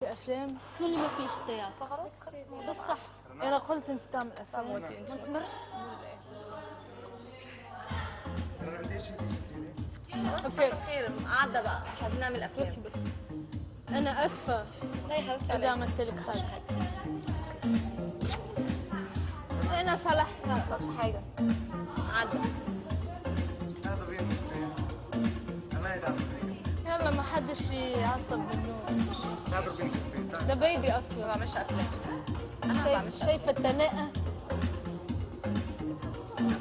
افلام شنو اللي ما فيش تياتر؟ فخلاص بس صح. انا قلت انت تعمل افلام ما تمرش. انا انت ايش جبتي اوكي خير عدى بقى، مش عايزين نعمل افلام. بس انا اسفه لا يا حبيبتي اذا عليا. عملت لك حاجه. انا صلحتها. ما صارش حاجه. عدى. هذا بين انا يتعب فيك يلا ما حدش يعصب منه. هذا بين ده بيبي ما اصلا. بعملش افلام. انا ما بعملش افلام. شايفه التناقه.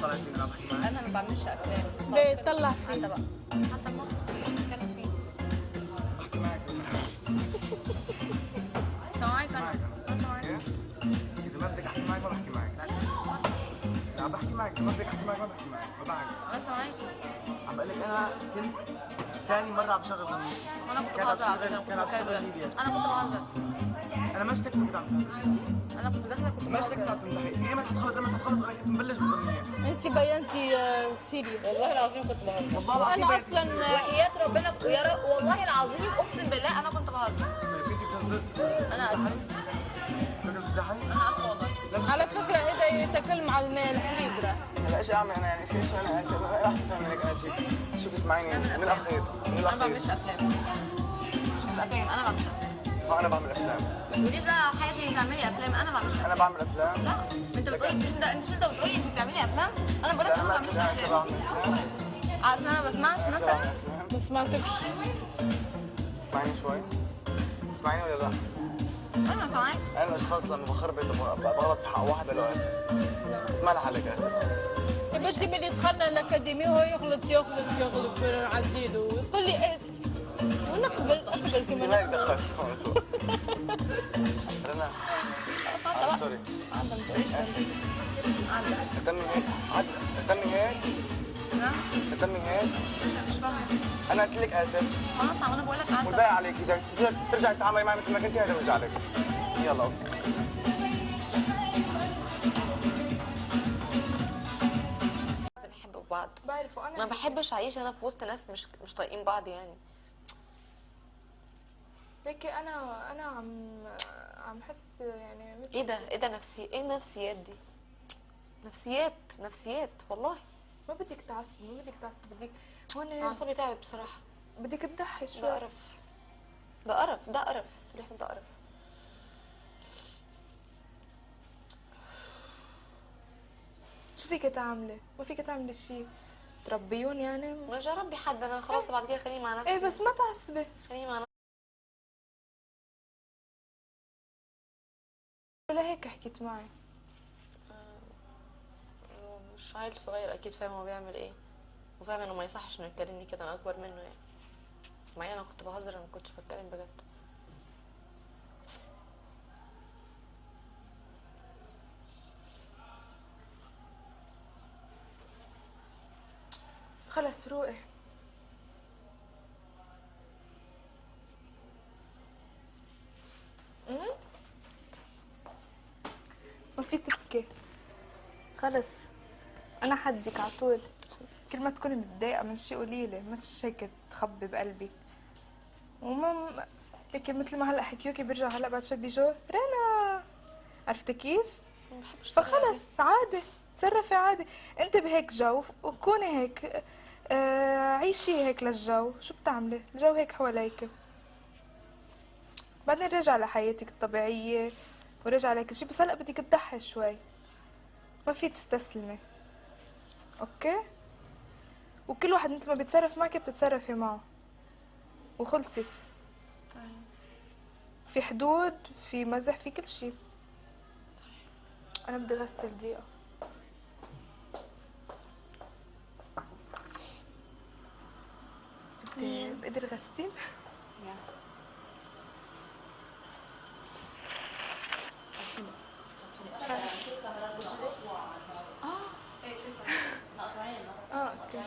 طلعت من العمل معي انا ما بعملش افلام. بيطلع عدى فيه. بقى. حتى الموقف مش بنتكلم فيه. احكي معك سامعك معك انا سامعك. اذا ما بدك احكي معك ما بحكي معك لا بحكي معك اذا ما بدك احكي معك ما بحكي معك ما بعرف انا سامعك. عم بقول لك انا كنت ثاني مره عم بشغل غنية انا كنت كان عم بهزر على فكره، بشغل كنت كان عم بتكلم بشغل بجد. ليليا انا كنت بهزر. انا ما اشتكت كنت عم تهزر انا كنت داخله كنت ما اشتكت عم تمزحي قلت لي ايمتى تخلص انا كنت مبلش بالغنية انت بينتي سيريس. والله العظيم كنت بهزر. والله العظيم انا بيتي اصلا سيريس. وحياة ربنا والله العظيم اقسم بالله انا كنت بهزر. طيب كنت بتهزر انا اسفه. كنت بتمزحي انا اسفه والله. على فكره هذا يتكلم على المال ليبرا. هلا ايش اعمل انا يعني ايش انا اسف راح افهم هيك انا شيء شوف اسمعيني من الاخير من انا ما الاخير بعملش افلام. شوف تبقى فاهم انا ما بعملش افلام. انا بعمل افلام ما تقوليش بقى حاجه تعملي افلام، انا ما بعملش افلام. انا بعمل افلام لا انت بتقولي انت بتقولي انت بتعملي افلام، انا بقول لك انا ما بعملش افلام. بعمل افلام اصل انا ما بسمعش مثلا. ما سمعتكش. اسمعيني شوي اسمعيني ولا لا؟ انا سامعك. انا الاشخاص لما بخربط بغلط في حق واحد بقول له اسف اسمع لحالك اسف يا بنتي من اللي دخلنا الاكاديميه وهو يغلط عديله ويقول لي اسف ونقبل اقبل انت كمان. مالك دخلت في الموضوع رنا سوري عندك متقوليش اسف عندك. اهتمي هيك اهتمي هيك نعم اهتمي هيك مش فاهمه. انا قلت لك اسف خلاص عم انا بقول لك عندك. والباقي عليك اذا ترجعي تتعاملي معي مثل ما كنتي هذا بيرجع لك يلا اوكي بنحب بعض. بعرف وانا ما بحبش اعيش انا في وسط ناس مش طايقين بعض يعني. ليكي انا عم حس يعني ايه ده ايه النفسيات دي؟ نفسيات والله. ما بدك تعصبي بدك هون اعصابي تعبت بصراحه. بدك تضحي ده شوي. قرف. ريحه ده قرف. شو فيك تعملي؟ ما فيك تعملي شيء تربيون يعني. مش هربي حد انا خلاص بعد كده خليني مع نفسي. ايه بس ما تعصبي. خليني مع نفسي. لهيك حكيت معي. مش عيل صغير اكيد فاهم هو بيعمل ايه وفاهم انه ما يصحش انه يكلمني كده، انا اكبر منه يعني. مع انا كنت بهزر، انا ما كنتش بتكلم بجد. خلص روقي. ما في تبكي. خلص انا حدك على طول. كل ما تكوني متضايقه من شيء قولي لي، ما هيك تخبي بقلبك. وما لكن مثل ما هلا حكيوكي بيرجع هلا بعد شوي بيجوا رنا. عرفتي كيف؟ ما بحبش الطريقة دي. فخلص عادي تصرفي عادي. انت بهيك جو وكوني هيك. عيشي هيك للجو. شو بتعملي؟ الجو هيك حواليك. بعدين رجع لحياتك الطبيعية ورجع لكل شيء. بس هلا بدك تضحي شوي. ما في تستسلمي. اوكي؟ وكل واحد مثل ما بيتصرف معك بتتصرفي معه. وخلصت. في حدود، في مزح، في كل شيء. انا بدي اغسل دقيقة. بقدر غسيل؟ اوكي.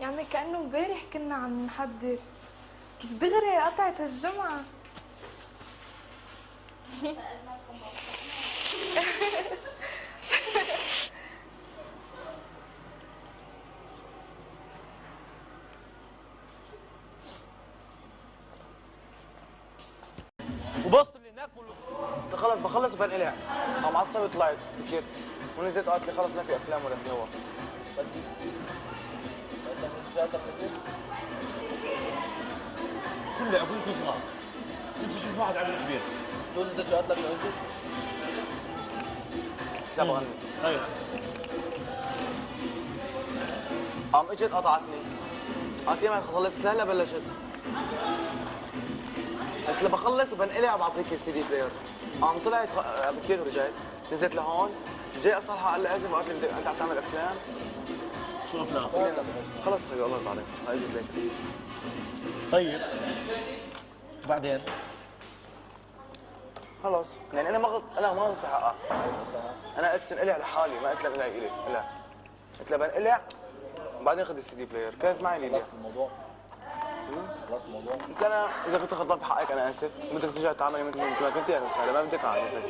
يا عمي كأنه امبارح كنا عم نحضر، كيف دغري قطعت الجمعة. وبص اللي هناك خلص بخلص وبنقلع. قام عصبي وطلعت بكيت ونزلت قالت لي خلص ما في افلام ولا في هوا. كله ابوك صغار نفسي اشوف واحد عمل كبير. دول نزلت شغلات لك نزلت. لا بغني. ايوه قام اجت قطعتني قالت لي ما خلصت هلا بلشت. قلت لها بخلص وبنقلع وبعطيك السي دي بلاير. قام طلعت بكير ورجعت نزلت لهون جاي اصالحه قال لي اسف وقالت لي انت عم تعمل افلام. شو افلام؟ خلص خلي الله يرضى عليك هاي اجت ليك. طيب وبعدين خلص يعني انا انا ما غلطت حقها. انا قلت انقلع لحالي ما قلت لها انقلعي الي لا. قلت لها بنقلع وبعدين خذ السي دي بلاير كانت معي ليليا. خلصت الموضوع. خلصت الموضوع. قلت انا اذا كنت غلطان بحقك انا اسف بدك ترجع تعاملي مثل ما كنت اهلا وسهلا ما بدك اعرفك.